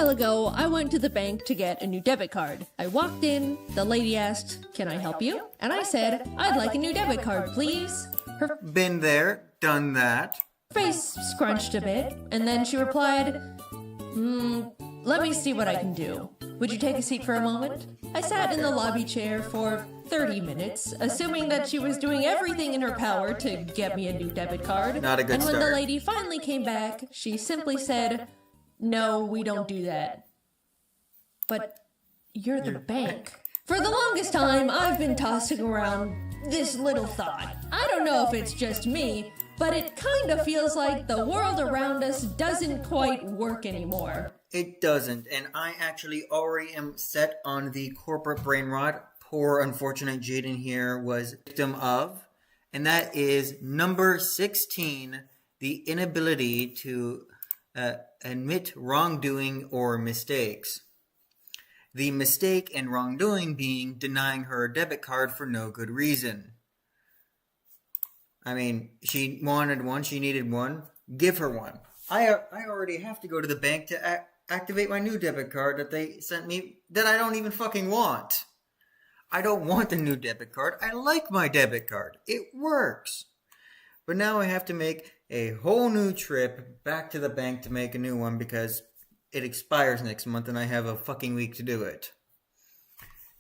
while ago, I went to the bank to get a new debit card. I walked in, the lady asked, "Can I help you?" And I said, "I'd like a new debit card, please." Her Been there, done that. face scrunched a bit, and then she replied, "Let me see what I can do. Would you take a seat for a moment?" I sat in the lobby chair for 30 minutes, assuming that she was doing everything in her power to get me a new debit card. Not a good And when start. the lady finally came back, she simply said, "No, we don't do that." But you're the bank. For the longest time, I've been tossing around this little thought. I don't know if it's just me, but it kind of feels like the world around us doesn't quite work anymore. It doesn't, and I actually already am set on the corporate brainrot. Poor, unfortunate Jaiden here was victim of, and that is number 16, the inability to admit wrongdoing or mistakes. The mistake and wrongdoing being denying her a debit card for no good reason. I mean, she wanted one, she needed one, give her one. I already have to go to the bank to activate my new debit card that they sent me that I don't even fucking want. I don't want the new debit card. I like my debit card. It works. But now I have to make a whole new trip back to the bank to make a new one because it expires next month and I have a fucking week to do it.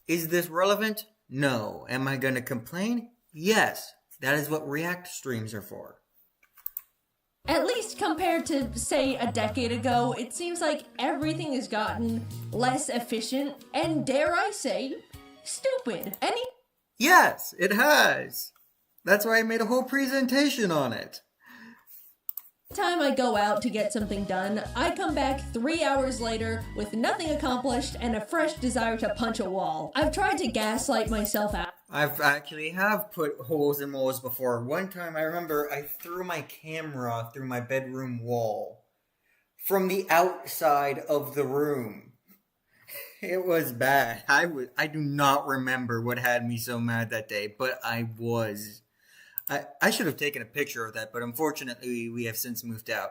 Is this relevant? No. Am I going to complain? Yes. That is what React streams are for. At least compared to, say, a decade ago, it seems like everything has gotten less efficient and, dare I say, stupid. Yes, it has. That's why I made a whole presentation on it. Time I go out to get something done, I come back 3 hours later with nothing accomplished and a fresh desire to punch a wall. I've tried to gaslight myself out. I've actually have put holes in walls before. One time I remember I threw my camera through my bedroom wall from the outside of the room. It was bad. I do not remember what had me so mad that day, but I was. I should have taken a picture of that, but unfortunately we have since moved out.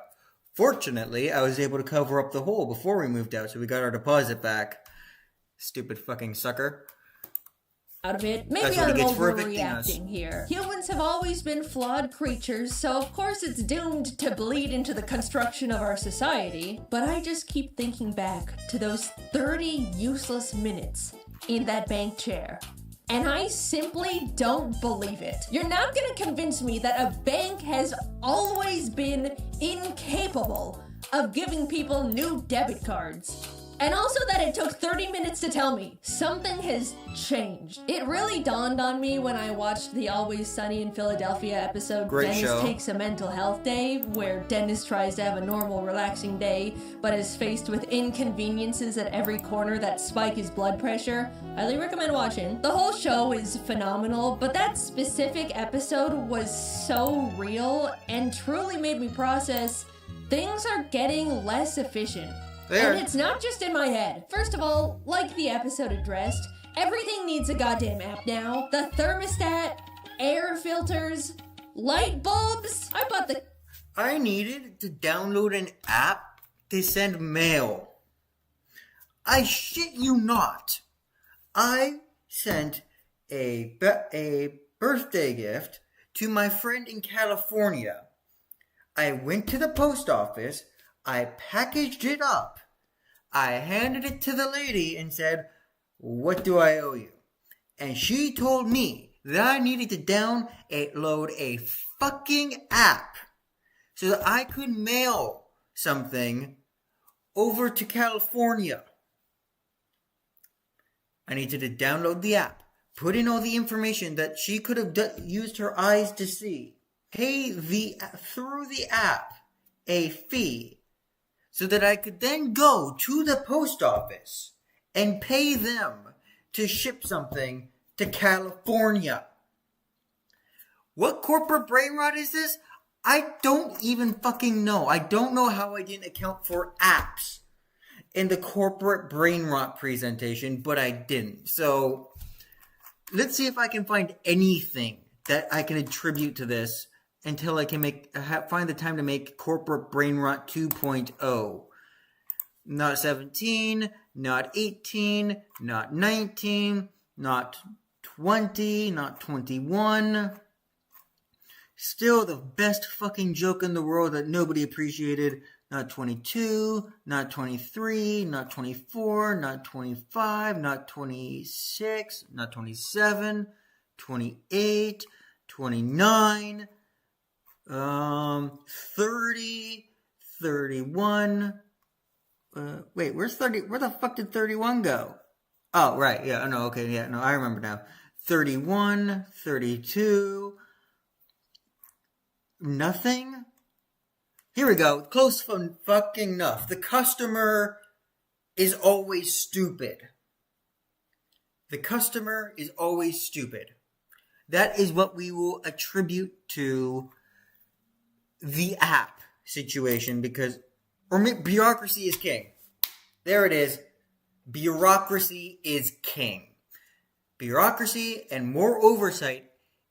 Fortunately, I was able to cover up the hole before we moved out, so we got our deposit back. Stupid fucking sucker. Out of it. Maybe I'm overreacting here. Humans have always been flawed creatures, so of course it's doomed to bleed into the construction of our society. But I just keep thinking back to those 30 useless minutes in that bank chair. And I simply don't believe it. You're not gonna convince me that a bank has always been incapable of giving people new debit cards. And also that it took 30 minutes to tell me something has changed. It really dawned on me when I watched the Always Sunny in Philadelphia episode Dennis Takes a Mental Health Day, where Dennis tries to have a normal, relaxing day, but is faced with inconveniences at every corner that spike his blood pressure. Highly recommend watching. The whole show is phenomenal, but that specific episode was so real and truly made me process things are getting less efficient. And it's not just in my head. First of all, like the episode addressed, everything needs a goddamn app now. The thermostat, air filters, light bulbs. I needed to download an app to send mail. I shit you not. I sent a birthday gift to my friend in California. I went to the post office. I packaged it up. I handed it to the lady and said, "What do I owe you?" And she told me that I needed to download a fucking app so that I could mail something over to California. I needed to download the app, put in all the information that she could have used her eyes to see, pay through the app a fee, so that I could then go to the post office and pay them to ship something to California. What corporate brainrot is this? I don't even fucking know. I don't know how I didn't account for apps in the corporate brainrot presentation, but I didn't. So let's see if I can find anything that I can attribute to this until I can find the time to make Corporate Brainrot 2.0. Not 17, not 18, not 19, not 20, not 21. Still the best fucking joke in the world that nobody appreciated. Not 22, not 23, not 24, not 25, not 26, not 27, 28, 29, 30, 31. Wait, where's 30? Where the fuck did 31 go? Oh, right. Yeah, no, okay. Yeah, no, I remember now. 31, 32. Nothing? Here we go. Close fucking enough. The customer is always stupid. The customer is always stupid. That is what we will attribute to the app situation because, bureaucracy is king. There it is. Bureaucracy is king. Bureaucracy and more oversight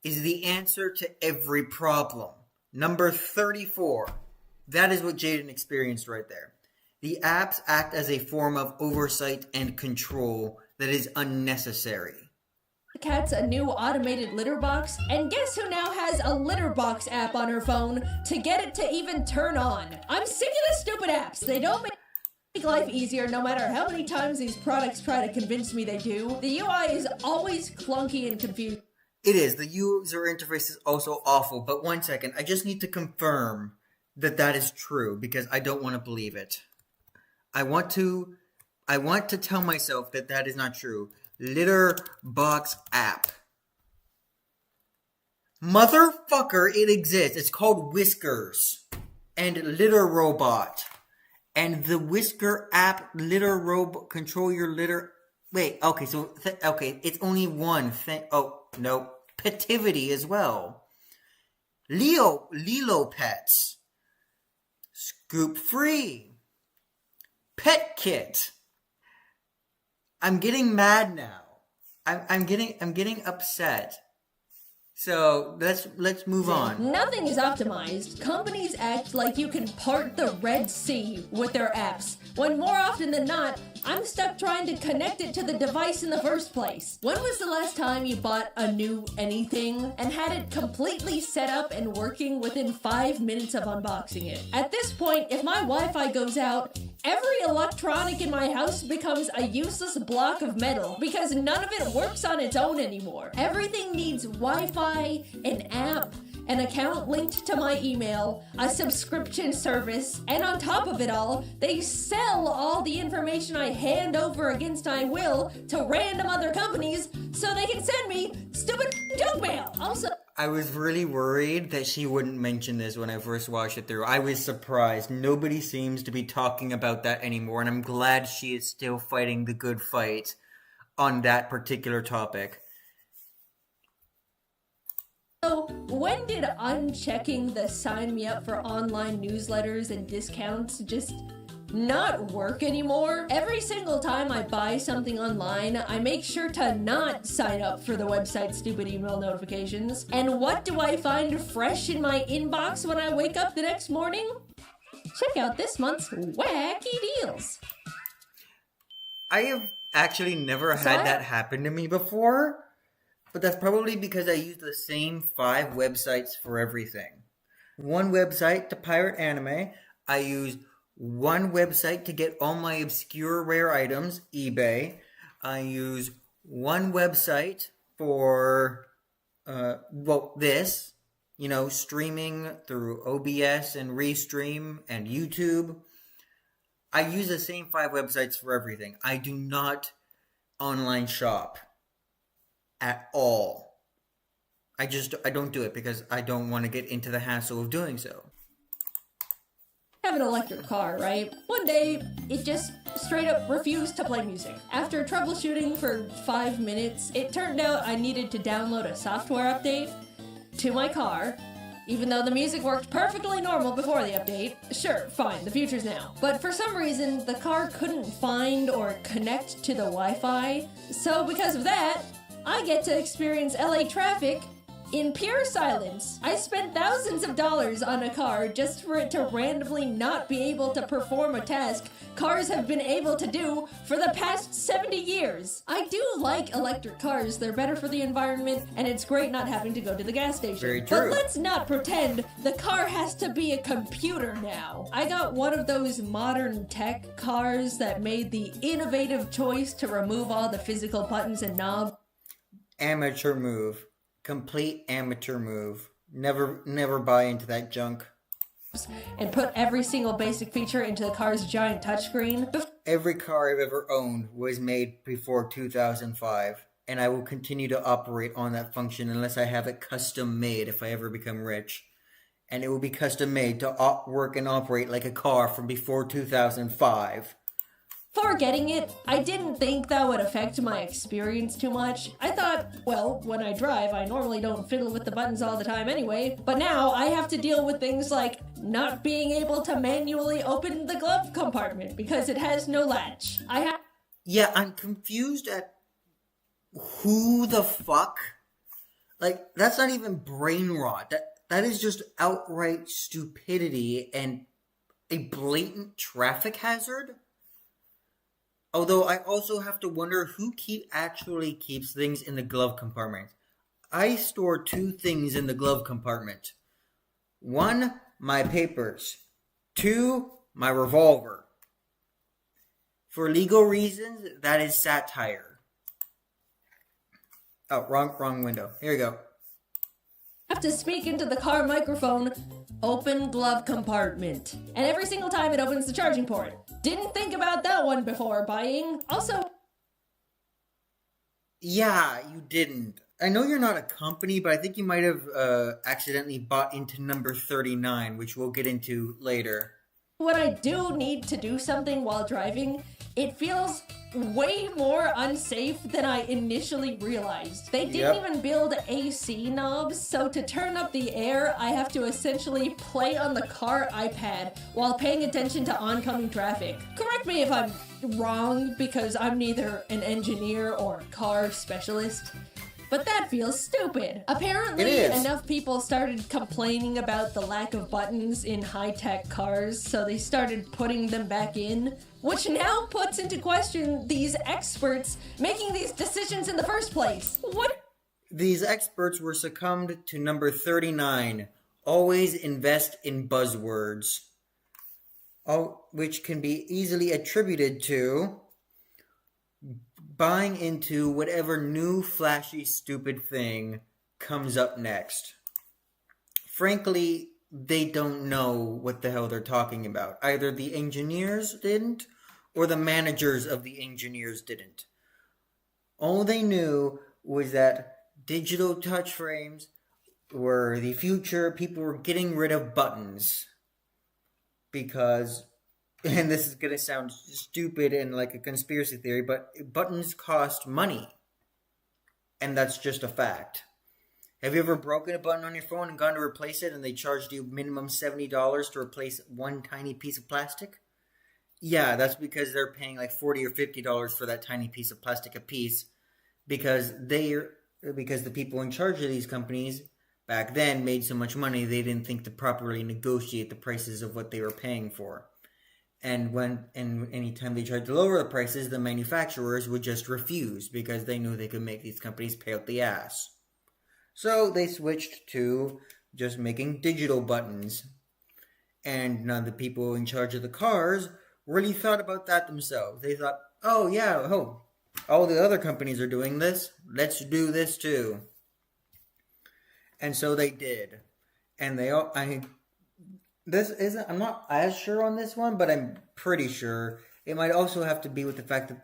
is the answer to every problem. Number 34. That is what Jaiden experienced right there. The apps act as a form of oversight and control that is unnecessary. Cat's a new automated litter box, and guess who now has a litter box app on her phone to get it to even turn on? I'm sick of the stupid apps. They don't make life easier no matter how many times these products try to convince me they do. The UI is always clunky and confusing. It is. The user interface is also awful, but one second. I just need to confirm that is true because I don't want to believe it. I want to tell myself that is not true. Litter box app. Motherfucker, it exists. It's called Whiskers and Litter Robot. And the Whisker app, Litter Robot, control your litter. Wait, okay, so, it's only one thing. Oh, no. Petivity as well. Lilo Pets. Scoop Free. Pet Kit. I'm getting mad now. I'm getting upset. So let's move on. Nothing is optimized. Companies act like you can part the Red Sea with their apps, when more often than not, I'm stuck trying to connect it to the device in the first place. When was the last time you bought a new anything and had it completely set up and working within 5 minutes of unboxing it? At this point, if my Wi-Fi goes out, every electronic in my house becomes a useless block of metal because none of it works on its own anymore. Everything needs Wi-Fi, an app, an account linked to my email, a subscription service, and on top of it all, they sell all the information I hand over against my will to random other companies so they can send me stupid junk mail. Also, I was really worried that she wouldn't mention this when I first watched it through. I was surprised. Nobody seems to be talking about that anymore, and I'm glad she is still fighting the good fight on that particular topic. So, when did unchecking the sign me up for online newsletters and discounts just not work anymore? Every single time I buy something online, I make sure to not sign up for the website's stupid email notifications. And what do I find fresh in my inbox when I wake up the next morning? Check out this month's wacky deals. I have actually never had that happen to me before. But that's probably because I use the same 5 websites for everything. One website to pirate anime. I use one website to get all my obscure rare items, eBay. I use one website for, streaming through OBS and Restream and YouTube. I use the same 5 websites for everything. I do not online shop at all. I don't do it because I don't want to get into the hassle of doing so. I have an electric car, right? One day, it just straight up refused to play music. After troubleshooting for 5 minutes, it turned out I needed to download a software update to my car, even though the music worked perfectly normal before the update. Sure, fine, the future's now. But for some reason, the car couldn't find or connect to the Wi-Fi, so because of that, I get to experience LA traffic In pure silence, I spent thousands of dollars on a car just for it to randomly not be able to perform a task cars have been able to do for the past 70 years. I do like electric cars. They're better for the environment, and it's great not having to go to the gas station. Very true. But let's not pretend the car has to be a computer now. I got one of those modern tech cars that made the innovative choice to remove all the physical buttons and knobs. Amateur move. Complete amateur move. Never buy into that junk. And put every single basic feature into the car's giant touchscreen. Every car I've ever owned was made before 2005, and I will continue to operate on that function unless I have it custom made if I ever become rich. And it will be custom made to work and operate like a car from before 2005. For getting it, I didn't think that would affect my experience too much. I thought, well, when I drive, I normally don't fiddle with the buttons all the time anyway, but now I have to deal with things like not being able to manually open the glove compartment because it has no latch. Yeah, I'm confused at who the fuck? Like, that's not even brain rot. That is just outright stupidity and a blatant traffic hazard. Although I also have to wonder who actually keeps things in the glove compartment. I store 2 things in the glove compartment. 1, my papers. 2, my revolver. For legal reasons, that is satire. Oh, wrong window. Here we go. Have to speak into the car microphone, open glove compartment. And every single time it opens the charging port. Didn't think about that one before buying. Also... Yeah, you didn't. I know you're not a company, but I think you might have accidentally bought into number 39, which we'll get into later. When I do need to do something while driving, it feels way more unsafe than I initially realized. They didn't even build AC knobs, so to turn up the air, I have to essentially play on the car iPad while paying attention to oncoming traffic. Correct me if I'm wrong, because I'm neither an engineer or car specialist. But that feels stupid. Apparently, enough people started complaining about the lack of buttons in high-tech cars, so they started putting them back in, which now puts into question these experts making these decisions in the first place. What? These experts were succumbed to number 39. Always invest in buzzwords. Which can be easily attributed to buying into whatever new flashy stupid thing comes up next. Frankly, they don't know what the hell they're talking about. Either the engineers didn't, or the managers of the engineers didn't. All they knew was that digital touch frames were the future. People were getting rid of buttons. Because... and this is going to sound stupid and like a conspiracy theory, but buttons cost money. And that's just a fact. Have you ever broken a button on your phone and gone to replace it and they charged you minimum $70 to replace one tiny piece of plastic? Yeah, that's because they're paying like $40 or $50 for that tiny piece of plastic a piece because the people in charge of these companies back then made so much money they didn't think to properly negotiate the prices of what they were paying for. And anytime they tried to lower the prices, the manufacturers would just refuse because they knew they could make these companies pay out the ass. So they switched to just making digital buttons. And none of the people in charge of the cars really thought about that themselves. They thought, all the other companies are doing this, let's do this too. And so they did. And I'm not as sure on this one, but I'm pretty sure it might also have to be with the fact that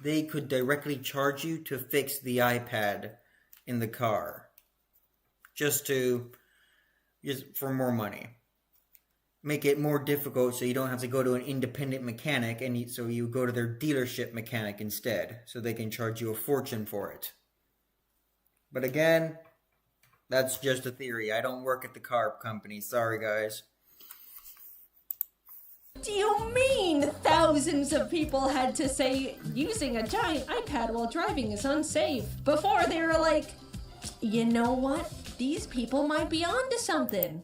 they could directly charge you to fix the iPad in the car, just for more money, make it more difficult so you don't have to go to an independent mechanic, and so you go to their dealership mechanic instead, so they can charge you a fortune for it. But again, that's just a theory. I don't work at the car company. Sorry, guys. Do you mean thousands of people had to say using a giant iPad while driving is unsafe? Before they were like, you know what? these people might be onto something.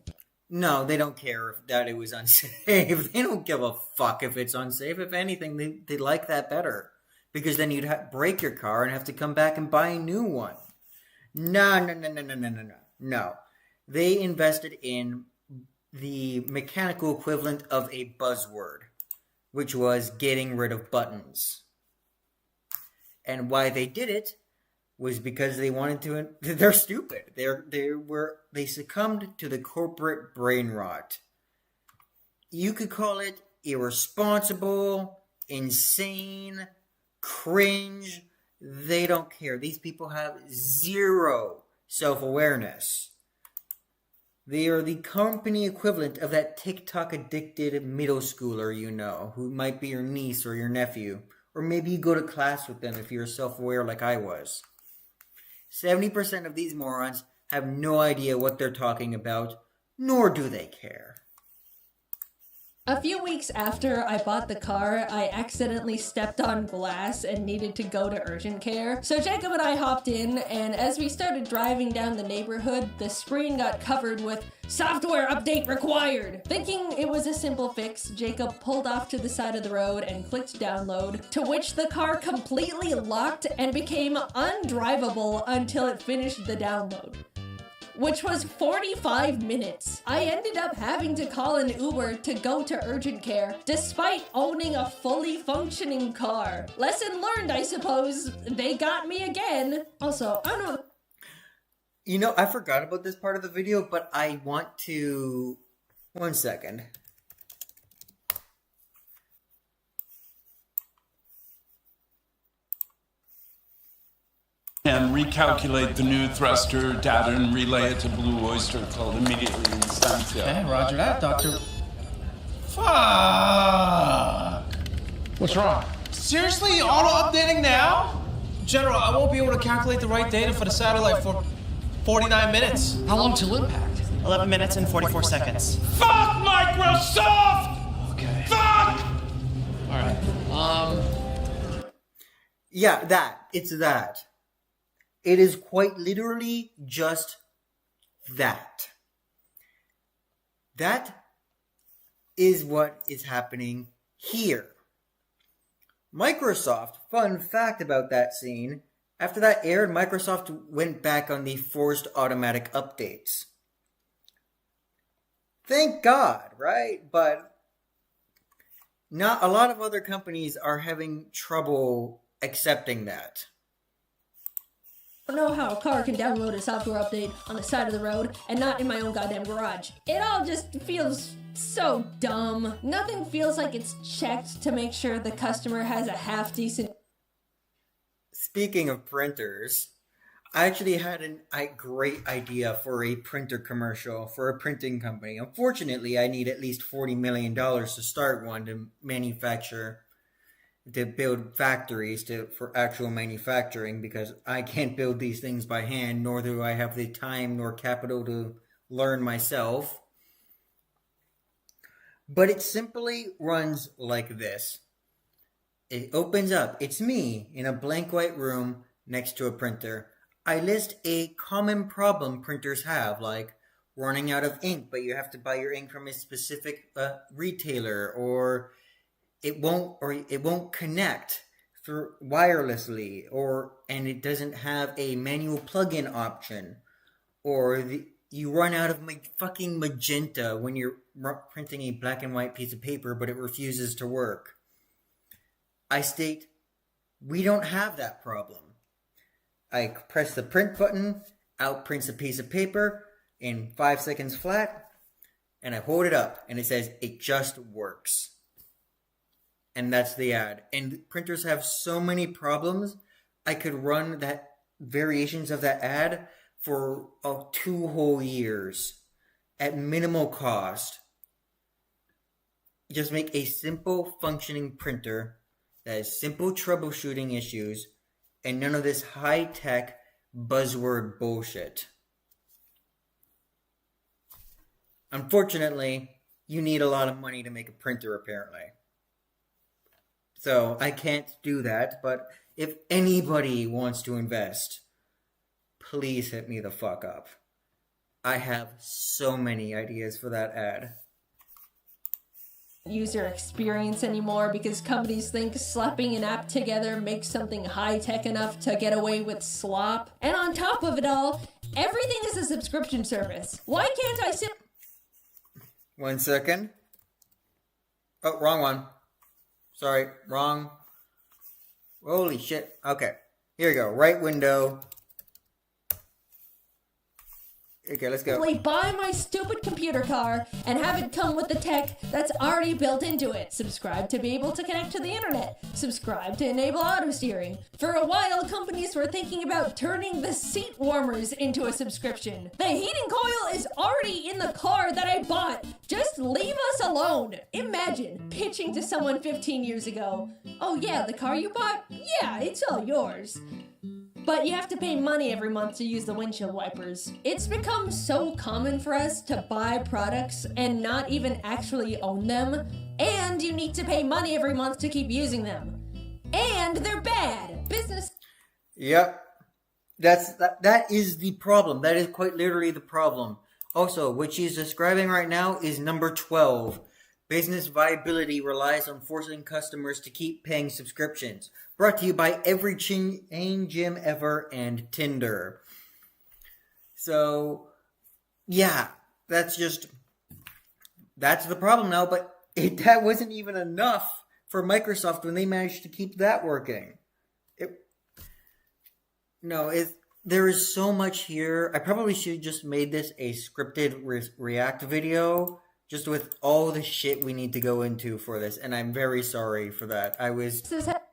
No, they don't care that it was unsafe. They don't give a fuck if it's unsafe. If anything, they like that better. Because then you'd break your car and have to come back and buy a new one. No. They invested in the mechanical equivalent of a buzzword, which was getting rid of buttons. And why they did it was because they wanted to. They're stupid. They succumbed to the corporate brain rot. You could call it irresponsible, insane, cringe. They don't care. These people have zero self-awareness. They are the company equivalent of that TikTok addicted middle schooler you know, who might be your niece or your nephew, or maybe you go to class with them if you're self-aware like I was. 70% of these morons have no idea what they're talking about, nor do they care. A few weeks after I bought the car, I accidentally stepped on glass and needed to go to urgent care. So Jacob and I hopped in, and as we started driving down the neighborhood, the screen got covered with "Software update required." Thinking it was a simple fix, Jacob pulled off to the side of the road and clicked download, to which the car completely locked and became undrivable until it finished the download, which was 45 minutes. I ended up having to call an Uber to go to urgent care, despite owning a fully functioning car. Lesson learned, I suppose. They got me again. Also, I don't know. You know, I forgot about this part of the video, but I want to... 1 second. And recalculate the new thruster data and relay it to Blue Oyster Cult immediately in Stanfield. Okay, roger that, Doctor. Fuck! What's wrong? Seriously, auto-updating now? General, I won't be able to calculate the right data for the satellite for 49 minutes. How long till impact? 11 minutes and 44 seconds. Fuck Microsoft! Okay. Fuck! Alright. Yeah, that. It's that. It is quite literally just that. That is what is happening here. Microsoft, fun fact about that scene, after that aired, Microsoft went back on the forced automatic updates. Thank God, right? But not a lot of other companies are having trouble accepting that. I don't know how a car can download a software update on the side of the road and not in my own goddamn garage. It all just feels so dumb. Nothing feels like it's checked to make sure the customer has a half-decent... Speaking of printers, I actually had a great idea for a printer commercial for a printing company. Unfortunately, I need at least $40 million to start one to manufacture, to build factories for actual manufacturing, because I can't build these things by hand, nor do I have the time nor capital to learn myself. But it simply runs like this. It opens up. It's me in a blank white room next to a printer. I list a common problem printers have, like running out of ink, but you have to buy your ink from a specific retailer, or it won't connect through wirelessly, and it doesn't have a manual plug-in option, or you run out of fucking magenta when you're printing a black and white piece of paper, but it refuses to work. I state, we don't have that problem. I press the print button, out prints a piece of paper in 5 seconds flat, and I hold it up, and it says, it just works. And that's the ad. And printers have so many problems, I could run that variations of that ad for 2 whole years at minimal cost. Just make a simple functioning printer that has simple troubleshooting issues and none of this high-tech buzzword bullshit. Unfortunately, you need a lot of money to make a printer, apparently. So I can't do that, but if anybody wants to invest, please hit me the fuck up. I have so many ideas for that ad. User experience anymore because companies think slapping an app together makes something high-tech enough to get away with slop. And on top of it all, everything is a subscription service. Why can't I sit... 1 second. Oh, wrong one. Sorry, wrong. Holy shit. Okay, here we go. Right window. Okay, let's go. Buy my stupid computer car and have it come with the tech that's already built into it. Subscribe to be able to connect to the internet. Subscribe to enable auto steering. For a while, companies were thinking about turning the seat warmers into a subscription. The heating coil is already in the car that I bought. Just leave us alone. Imagine pitching to someone 15 years ago. Oh yeah, the car you bought? Yeah, it's all yours. But you have to pay money every month to use the windshield wipers. It's become so common for us to buy products and not even actually own them. And you need to pay money every month to keep using them. And they're bad. Business... Yep. That is the problem. That is quite literally the problem. Also, what she's describing right now is number 12. Business viability relies on forcing customers to keep paying subscriptions. Brought to you by every chain gym ever and Tinder. So, yeah, that's the problem now. But that wasn't even enough for Microsoft when they managed to keep that working. There is so much here. I probably should have just made this a scripted React video, just with all the shit we need to go into for this, and I'm very sorry for that.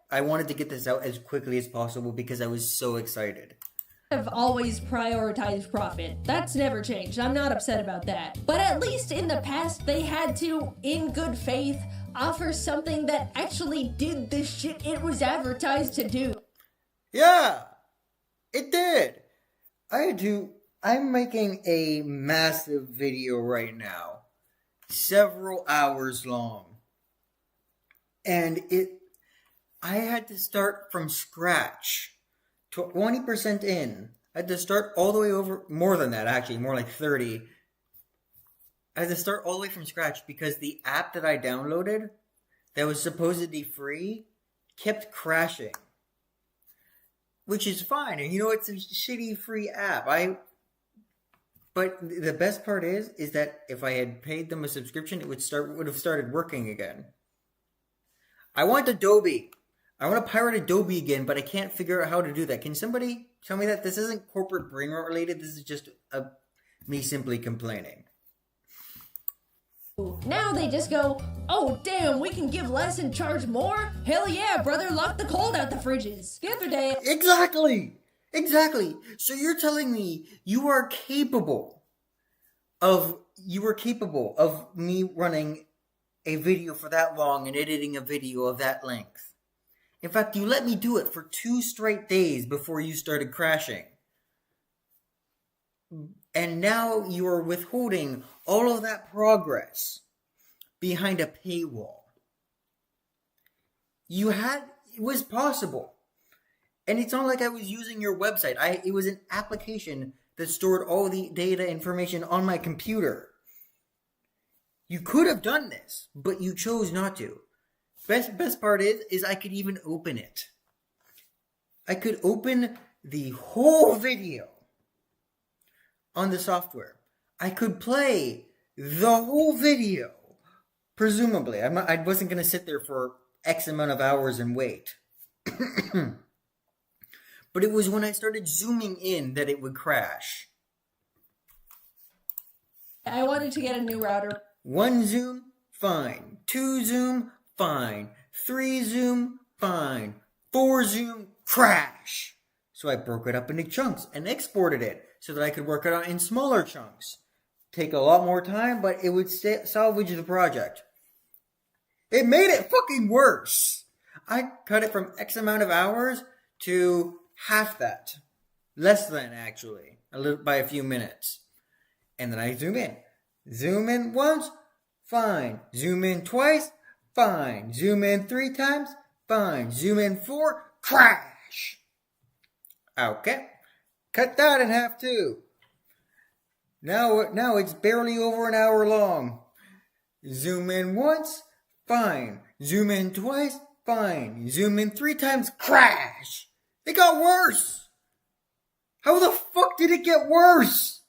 I wanted to get this out as quickly as possible because I was so excited. Have always prioritized profit. That's never changed. I'm not upset about that. But at least in the past, they had to, in good faith, offer something that actually did the shit it was advertised to do. Yeah, it did. I'm making a massive video right now. Several hours long. And I had to start from scratch. 20% in. I had to start all the way over, more than that actually, more like 30. I had to start all the way from scratch because the app that I downloaded that was supposedly free kept crashing. Which is fine, and it's a shitty free app. But the best part is that if I had paid them a subscription, it would have started working again. I want Adobe. I want to pirate Adobe again, but I can't figure out how to do that. Can somebody tell me that? This isn't Corporate Brainrot related. This is just me simply complaining. Now they just go, oh damn, we can give less and charge more? Hell yeah, brother, lock the cold out the fridges. The other day... Exactly. So you're telling me you were capable of me running a video for that long and editing a video of that length. In fact, you let me do it for 2 straight days before you started crashing. And now you are withholding all of that progress behind a paywall. It was possible. And it's not like I was using your website. It was an application that stored all the data information on my computer. You could have done this, but you chose not to. Best part is I could even open it. I could open the whole video on the software. I could play the whole video. Presumably. I wasn't going to sit there for X amount of hours and wait. But it was when I started zooming in that it would crash. I wanted to get a new router. 1 zoom, fine. 2 zoom, fine. 3 zoom, fine. 4 zoom, crash. So I broke it up into chunks and exported it so that I could work it out in smaller chunks. Take a lot more time, but it would salvage the project. It made it fucking worse. I cut it from X amount of hours to half that. Less than, actually. By a few minutes. And then I zoom in. Zoom in once, fine. Zoom in twice, fine. Zoom in 3 times, fine. Zoom in 4, crash. Okay. Cut that in half too. Now it's barely over an hour long. Zoom in once, fine. Zoom in twice, fine. Zoom in 3 times, crash. It got worse. How the fuck did it get worse?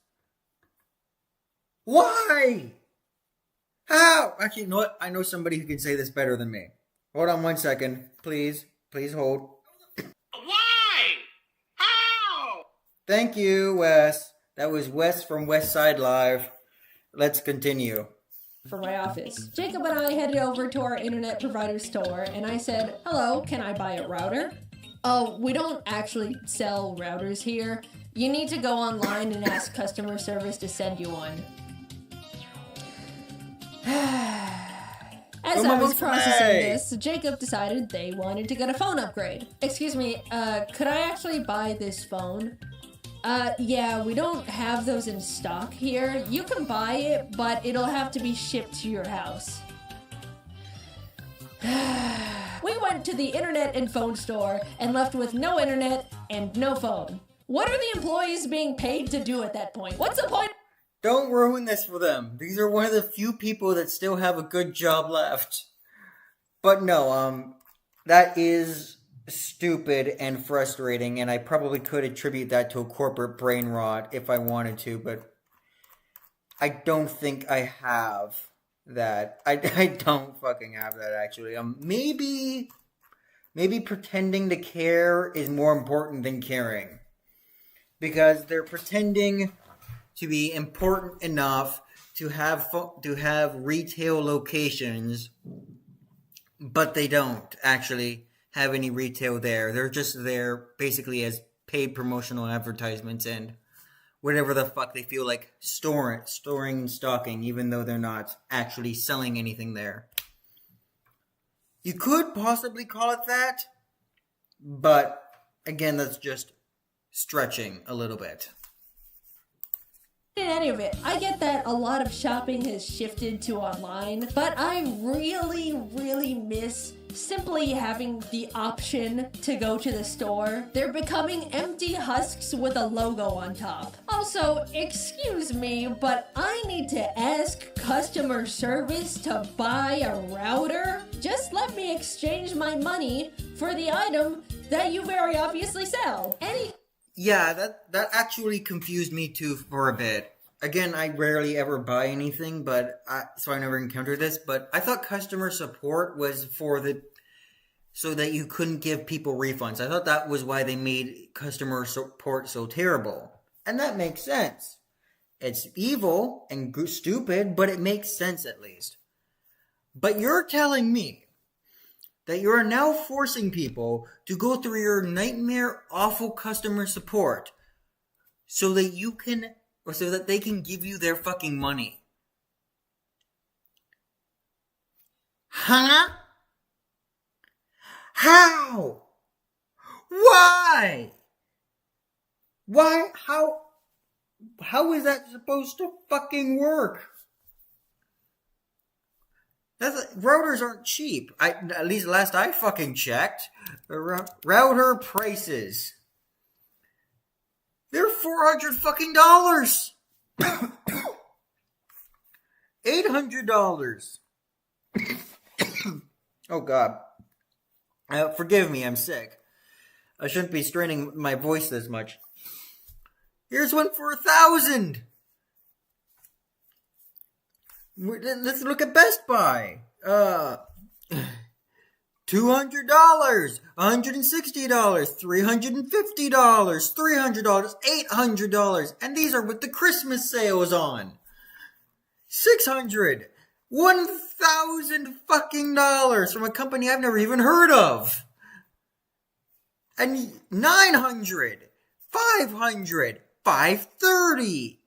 Why? How? Actually, you know what? I know somebody who can say this better than me. Hold on 1 second. Please hold. Why? How? Thank you, Wes. That was Wes from West Side Live. Let's continue. For my office. Jacob and I headed over to our internet provider store, and I said, "Hello, can I buy a router?" "Oh, we don't actually sell routers here. You need to go online and ask customer service to send you one." As I was processing this, Jacob decided they wanted to get a phone upgrade. "Excuse me, could I actually buy this phone?" Yeah, we don't have those in stock here. You can buy it, but it'll have to be shipped to your house." We went to the internet and phone store and left with no internet and no phone. What are the employees being paid to do at that point? What's the point? Don't ruin this for them. These are one of the few people that still have a good job left. But no, that is stupid and frustrating, and I probably could attribute that to a corporate brain rot if I wanted to, but I don't think I have that. I don't fucking have that, actually. Maybe pretending to care is more important than caring, because they're pretending to be important enough to have retail locations, but they don't actually have any retail there. They're just there basically as paid promotional advertisements and whatever the fuck they feel like storing and stocking, even though they're not actually selling anything there. You could possibly call it that, but again, that's just stretching a little bit. In any of it, I get that a lot of shopping has shifted to online, but I really miss simply having the option to go to the store. They're becoming empty husks with a logo on top. Also, excuse me, but I need to ask customer service to buy a router? Just let me exchange my money for the item that you very obviously sell. Yeah, that actually confused me too for a bit. Again, I rarely ever buy anything, so I never encountered this, but I thought customer support was so that you couldn't give people refunds. I thought that was why they made customer support so terrible. And that makes sense. It's evil and stupid, but it makes sense at least. But you're telling me that you are now forcing people to go through your nightmare, awful customer support so that they can give you their fucking money. Huh? How? Why? How is that supposed to fucking work? Routers aren't cheap. At least last I fucking checked. Router prices. They're $400 fucking dollars. $800. Oh God. Forgive me, I'm sick. I shouldn't be straining my voice this much. Here's one for $1,000. Let's look at Best Buy. $200, $160, $350, $300, $800, and these are with the Christmas sales on. $600, $1,000 fucking dollars from a company I've never even heard of. And $900, $500, $530,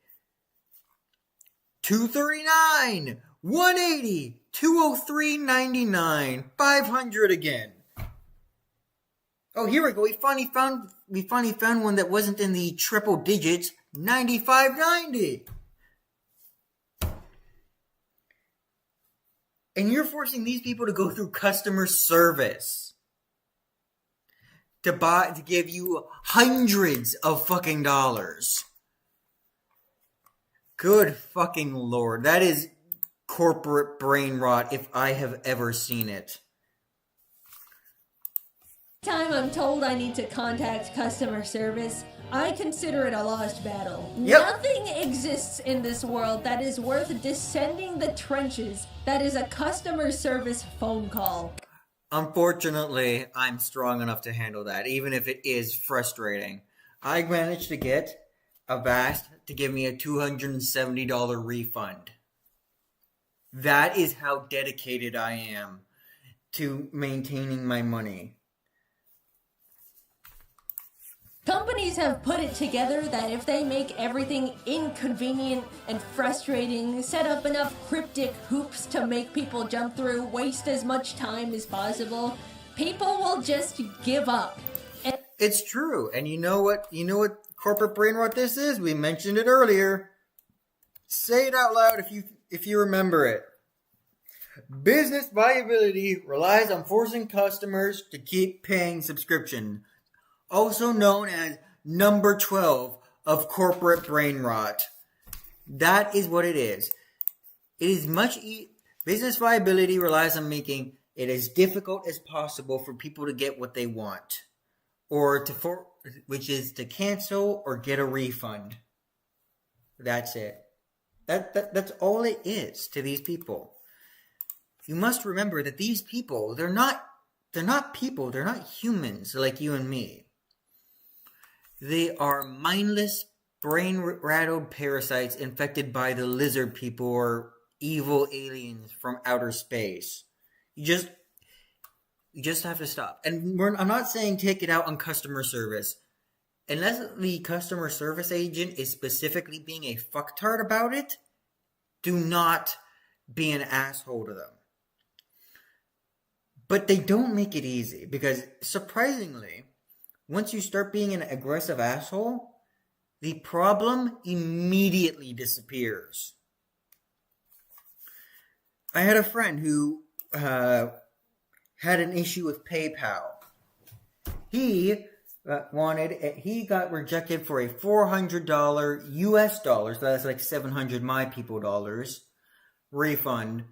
$239, $180, $203.99, $500 again. Oh, here we go. We finally found one that wasn't in the triple digits. $95.90. And you're forcing these people to go through customer service to give you hundreds of fucking dollars. Good fucking lord. That is corporate brain rot if I have ever seen it. Time I'm told I need to contact customer service, I consider it a lost battle. Yep. Nothing exists in this world that is worth descending the trenches that is a customer service phone call. Unfortunately, I'm strong enough to handle that, even if it is frustrating. I managed to get Avast to give me a $270 refund. That is how dedicated I am to maintaining my money. Companies have put it together that if they make everything inconvenient and frustrating, set up enough cryptic hoops to make people jump through, waste as much time as possible, people will just give up. And It's true. And you know what corporate brain rot this is? We mentioned it earlier. Say it out loud if you remember it. Business viability relies on forcing customers to keep paying subscription. Also known as number 12 of corporate brain rot. That is what it is. It is business viability relies on making it as difficult as possible for people to get what they want, which is to cancel or get a refund. That's it. That's all it is to these people. You must remember that these people, they're not people, they're not humans like you and me. They are mindless, brain-rattled parasites infected by the lizard people or evil aliens from outer space. You just have to stop. And I'm not saying take it out on customer service. Unless the customer service agent is specifically being a fucktard about it, do not be an asshole to them. But they don't make it easy because, surprisingly, once you start being an aggressive asshole, the problem immediately disappears. I had a friend who had an issue with PayPal. He got rejected for a $400 US dollars, so that's like 700 my people dollars, refund.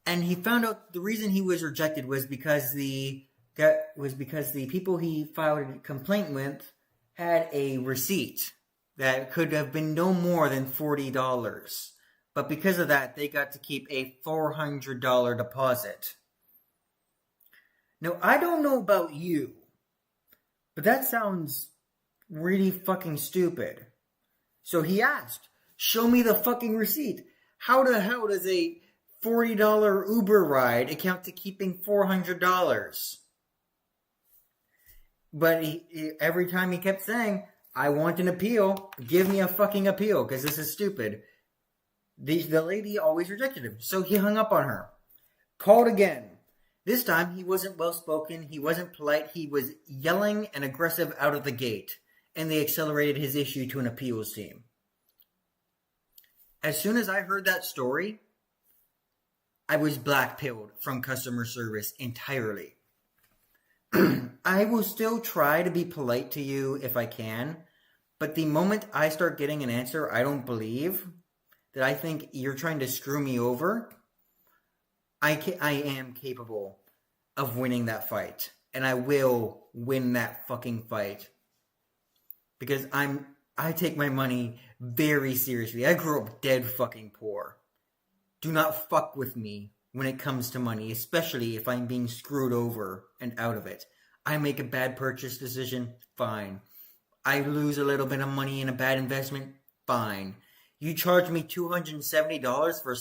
And he found out the reason he was rejected was because the people he filed a complaint with had a receipt that could have been no more than $40. But because of that, they got to keep a $400 deposit. Now, I don't know about you, but that sounds really fucking stupid. So he asked, show me the fucking receipt. How the hell does a $40 Uber ride account to keeping $400? But every time he kept saying, I want an appeal, give me a fucking appeal, because this is stupid. The lady always rejected him, so he hung up on her. Called again. This time, he wasn't well-spoken, he wasn't polite, he was yelling and aggressive out of the gate, and they accelerated his issue to an appeals team. As soon as I heard that story, I was blackpilled from customer service entirely. I will still try to be polite to you if I can, but the moment I start getting an answer I don't believe, that I think you're trying to screw me over, I am capable of winning that fight. And I will win that fucking fight. Because I take my money very seriously. I grew up dead fucking poor. Do not fuck with me when it comes to money, especially if I'm being screwed over and out of it. I make a bad purchase decision, fine. I lose a little bit of money in a bad investment, fine. You charge me $270 for a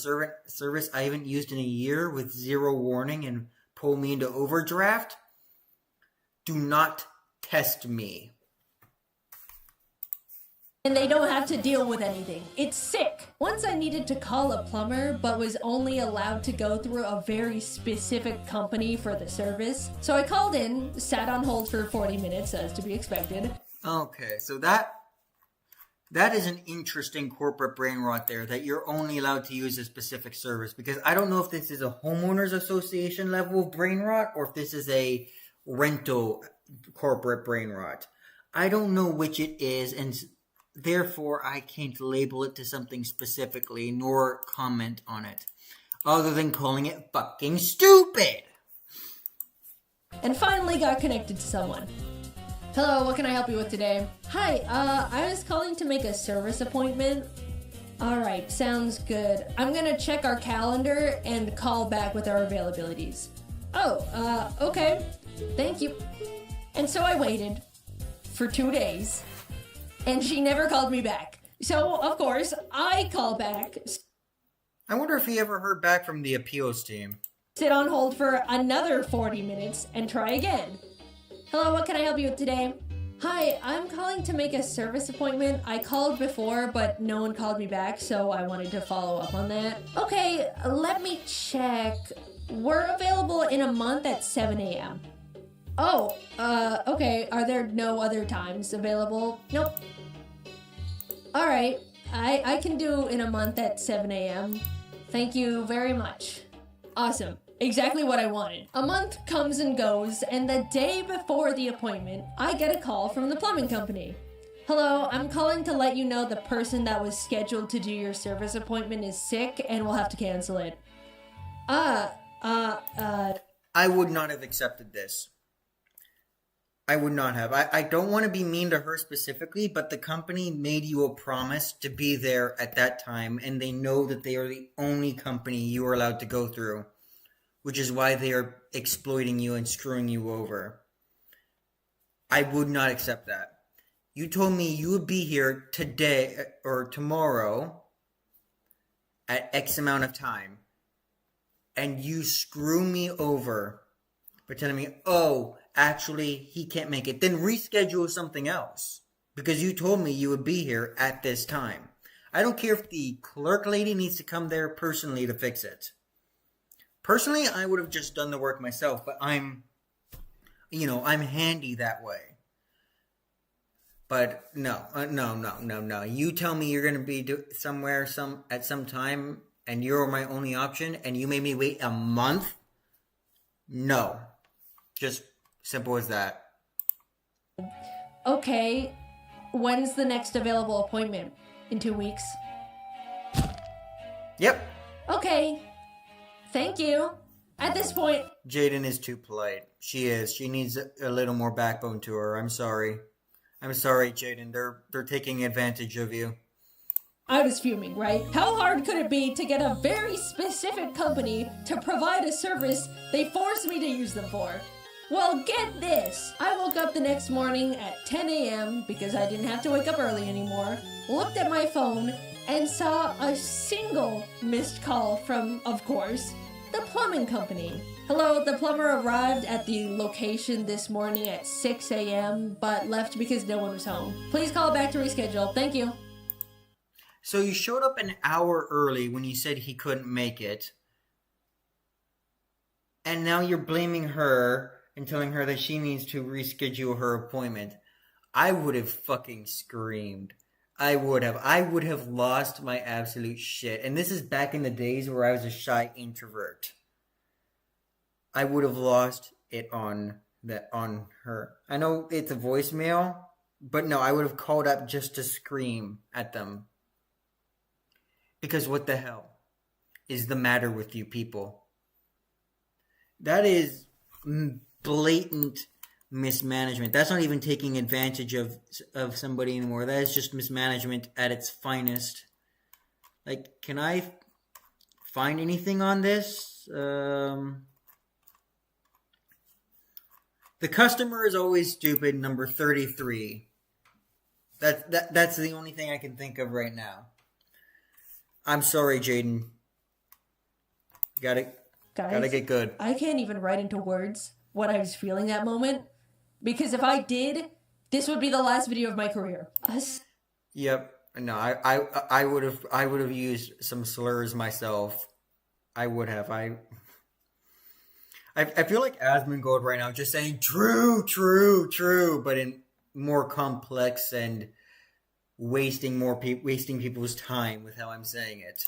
service I haven't used in a year with zero warning and pull me into overdraft? Do not test me. And they don't have to deal with anything. It's sick. Once I needed to call a plumber, but was only allowed to go through a very specific company for the service. So I called in, sat on hold for 40 minutes, as to be expected. Okay, so that is an interesting corporate brain rot there, that you're only allowed to use a specific service. Because I don't know if this is a homeowners association level of brain rot, or if this is a rental corporate brain rot. I don't know which it is, and therefore I can't label it to something specifically nor comment on it, other than calling it fucking stupid. And finally got connected to someone. Hello, what can I help you with today? Hi, I was calling to make a service appointment. Alright, sounds good. I'm gonna check our calendar and call back with our availabilities. Oh, okay. Thank you. And so I waited for 2 days, and she never called me back. So, of course, I call back. I wonder if he ever heard back from the appeals team. Sit on hold for another 40 minutes and try again. Hello, what can I help you with today? Hi, I'm calling to make a service appointment. I called before, but no one called me back, so I wanted to follow up on that. Okay, let me check. We're available in a month at 7 a.m. Oh, okay. Are there no other times available? Nope. Alright, I can do in a month at 7 a.m. Thank you very much. Awesome. Exactly what I wanted. A month comes and goes, and the day before the appointment, I get a call from the plumbing company. Hello, I'm calling to let you know the person that was scheduled to do your service appointment is sick and will have to cancel it. I would not have accepted this. I would not have. I don't want to be mean to her specifically, but the company made you a promise to be there at that time, and they know that they are the only company you are allowed to go through, which is why they are exploiting you and screwing you over. I would not accept that. You told me you would be here today or tomorrow at X amount of time, and you screw me over by telling me, oh, actually, he can't make it. Then reschedule something else, because you told me you would be here at this time. I don't care if the clerk lady needs to come there personally to fix it. Personally, I would have just done the work myself, but I'm handy that way. But no. You tell me you're going to be somewhere at some time, and you're my only option, and you made me wait a month? No. Just simple as that. Okay, when's the next available appointment? In 2 weeks? Yep. Okay. Thank you. At this point... Jaiden is too polite. She is. She needs a little more backbone to her. I'm sorry. I'm sorry, Jaiden. They're taking advantage of you. I was fuming, right? How hard could it be to get a very specific company to provide a service they forced me to use them for? Well, get this. I woke up the next morning at 10 a.m. because I didn't have to wake up early anymore, looked at my phone, and saw a single missed call from, of course, the plumbing company. Hello, the plumber arrived at the location this morning at 6 a.m., but left because no one was home. Please call back to reschedule. Thank you. So you showed up an hour early when you said he couldn't make it, and now you're blaming her and telling her that she needs to reschedule her appointment. I would have fucking screamed. I would have lost my absolute shit. And this is back in the days where I was a shy introvert. I would have lost it on her. I know it's a voicemail, but no, I would have called up just to scream at them. Because what the hell is the matter with you people? That is blatant mismanagement. That's not even taking advantage of somebody anymore. That is just mismanagement at its finest. Like, can I find anything on this? The customer is always stupid, number 33. That's the only thing I can think of right now. I'm sorry, Jaiden. Gotta get good. I can't even write into words what I was feeling that moment, because if I did, this would be the last video of my career. Yep. No, I would have used some slurs myself. I would have. I feel like Asmongold right now, just saying true, but in more complex and wasting people's time with how I'm saying it.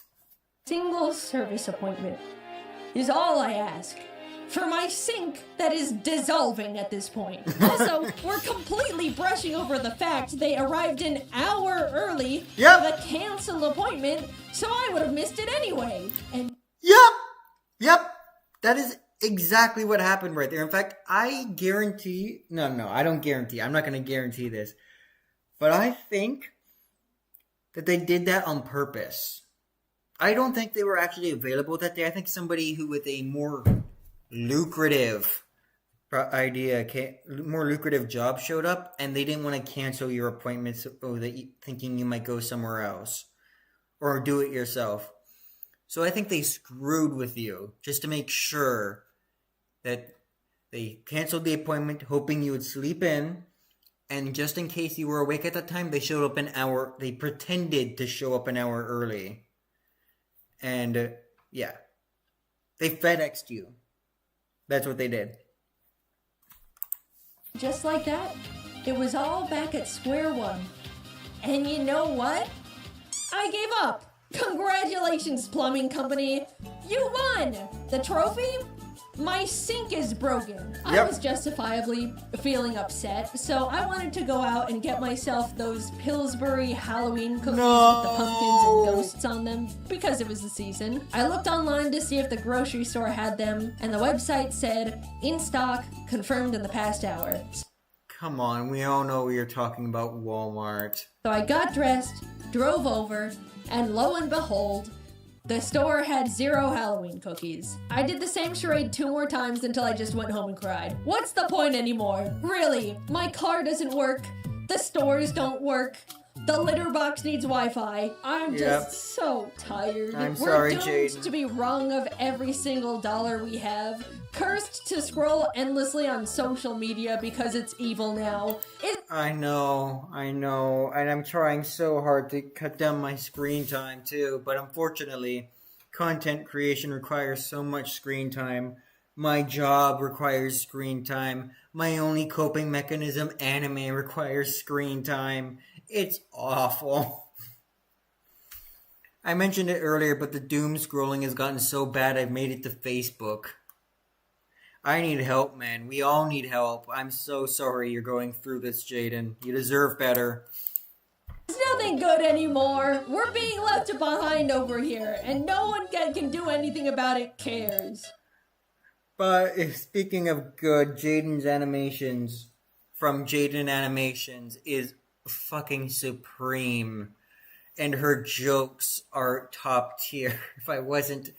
Single service appointment is all I ask. for my sink that is dissolving at this point. Also, we're completely brushing over the fact they arrived an hour early for the canceled appointment, so I would have missed it anyway. And Yep. That is exactly what happened right there. In fact, I guarantee... No, I don't guarantee. I'm not going to guarantee this. But I think that they did that on purpose. I don't think they were actually available that day. I think somebody who with a more lucrative more lucrative job showed up, and they didn't want to cancel your appointments thinking you might go somewhere else or do it yourself. So I think they screwed with you just to make sure that they canceled the appointment, hoping you would sleep in. And just in case you were awake at that time, they showed up they pretended to show up an hour early. And, they FedExed you. That's what they did. just like that, it was all back at square one. And you know what? I gave up. Congratulations, plumbing company. You won! The trophy? My sink is broken. Yep. I was justifiably feeling upset, so I wanted to go out and get myself those Pillsbury Halloween cookies with the pumpkins and ghosts on them, because it was the season. I looked online to see if the grocery store had them, and the website said, in stock, confirmed in the past hour. Come on, we all know you're talking about Walmart. So I got dressed, drove over, and lo and behold, the store had 0 Halloween cookies. I did the same charade 2 more times until I just went home and cried. What's the point anymore? Really, my car doesn't work, the stores don't work, the litter box needs Wi-Fi. I'm just so tired. I'm sorry, We're doomed Jaiden. to be wrong of every single dollar we have. Cursed to scroll endlessly on social media because it's evil now. I know, and I'm trying so hard to cut down my screen time too, but unfortunately, content creation requires so much screen time. My job requires screen time. My only coping mechanism, anime, requires screen time. It's awful. I mentioned it earlier, but the doom scrolling has gotten so bad I've made it to Facebook. I need help, man. We all need help. I'm so sorry you're going through this, Jaiden. You deserve better. It's nothing good anymore. We're being left behind over here, and no one can do anything about it cares. But speaking of good, Jaiden's animations from Jaiden Animations is fucking supreme. And her jokes are top tier. If I wasn't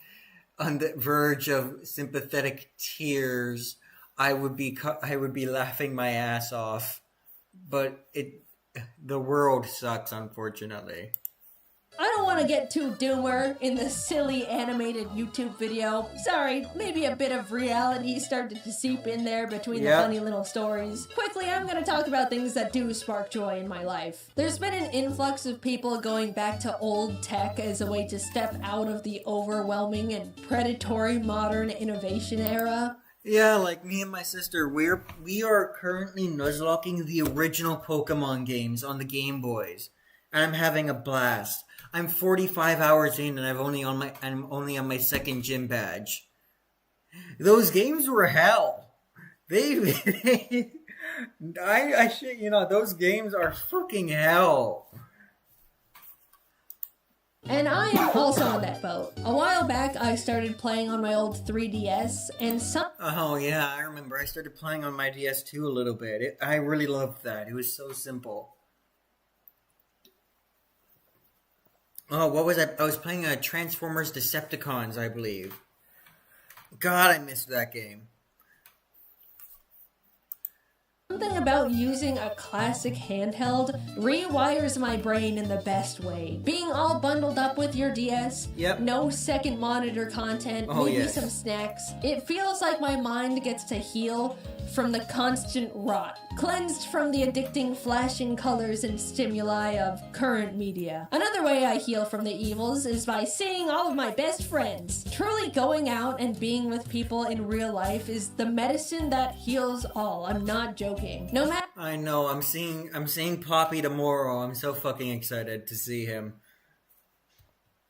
on the verge of sympathetic tears, I would be laughing my ass off. But the world sucks, unfortunately. I don't want to get too doomer in the silly animated YouTube video. Sorry, maybe a bit of reality started to seep in there between the funny little stories. Quickly, I'm going to talk about things that do spark joy in my life. There's been an influx of people going back to old tech as a way to step out of the overwhelming and predatory modern innovation era. Yeah, like me and my sister, we are currently nuzlocking the original Pokemon games on the Game Boys. And I'm having a blast. I'm 45 hours in and I'm only on my second gym badge. Those games were hell. Those games are fucking hell. And I am also on that boat. A while back, I started playing on my old 3DS, and Oh yeah, I remember. I started playing on my DS too a little bit. I really loved that. It was so simple. Oh, what was I? I was playing Transformers Decepticons, I believe. God, I missed that game. Something about using a classic handheld rewires my brain in the best way. Being all bundled up with your DS, no second monitor content, maybe some snacks. It feels like my mind gets to heal from the constant rot, cleansed from the addicting flashing colors and stimuli of current media. Another way I heal from the evils is by seeing all of my best friends. Truly going out and being with people in real life is the medicine that heals all. I'm not joking. No matter. I know. I'm seeing Poppy tomorrow. I'm so fucking excited to see him.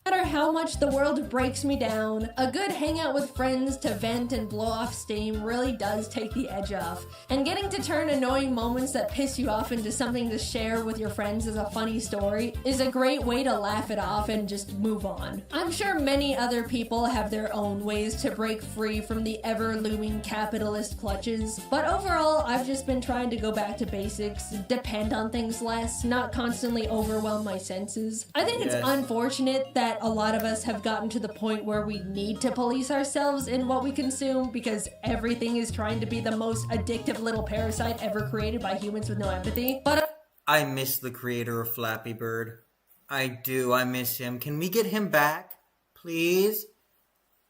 No matter how much the world breaks me down, a good hangout with friends to vent and blow off steam really does take the edge off. And getting to turn annoying moments that piss you off into something to share with your friends as a funny story is a great way to laugh it off and just move on. I'm sure many other people have their own ways to break free from the ever-looming capitalist clutches, but overall, I've just been trying to go back to basics, depend on things less, not constantly overwhelm my senses. I think it's unfortunate that a lot of us have gotten to the point where we need to police ourselves in what we consume because everything is trying to be the most addictive little parasite ever created by humans with no empathy. But I miss the creator of Flappy Bird. I do. I miss him. Can we get him back? Please?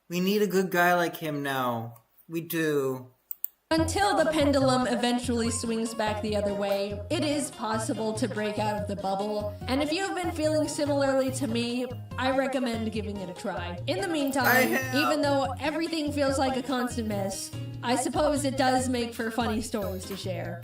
We need a good guy like him now. We do. Until the pendulum eventually swings back the other way, it is possible to break out of the bubble, and if you've been feeling similarly to me, I recommend giving it a try. In the meantime, even though everything feels like a constant mess, I suppose it does make for funny stories to share.